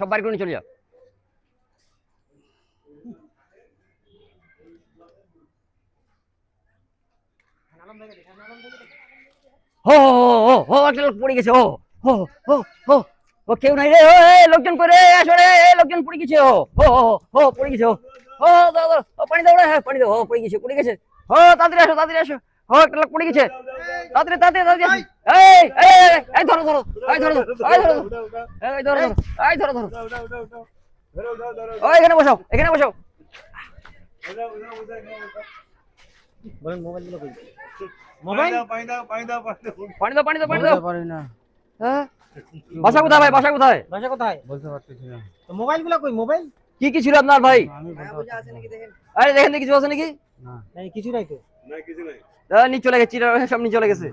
সব বাড়ি করে নিয়ে চলে যাও। হো হো হো হো একটা লোক পড়ে গেছে। ও হো হো হো ও কেউ নাই রে। ও লোকজন করে আসো রে। লোকজন পড়ে গেছে। ও হো হো হো পড়ে গেছে। ও ও দাও দাও পানি দাও রে। হ্যাঁ পানি দাও। ও পড়ে গেছে পড়ে গেছে। ও তাড়াতাড়ি আসো তাড়াতাড়ি আসো। ও একটা লোক পড়ে গেছে। তাড়াতাড়ি তাড়াতাড়ি তাড়াতাড়ি এই এই এই ধরো ধরো এই ধরো ধরো এই ধরো এই ধরো ধরো এই ধরো ধরো। ও এখানে বসাও এখানে বসাও। বলেন মোবাইল গুলো কই? মোবাইল পানি দাও পানি দাও পানি দাও পানি দাও। পারি না। হ্যাঁ বাসা কোথায় ভাই বাসা কোথায়? বাসা কোথায় বলতে পারতেছি না। তো মোবাইল গুলো কই? মোবাইল কি কি ছিল আপনার ভাই? আমি বলতে আছে নাকি দেখেন। আরে দেখেন কিছু আছে নাকি? না কিছু নাই তো। নিয়ে চলে গেছে সব নিয়ে চলে গেছে।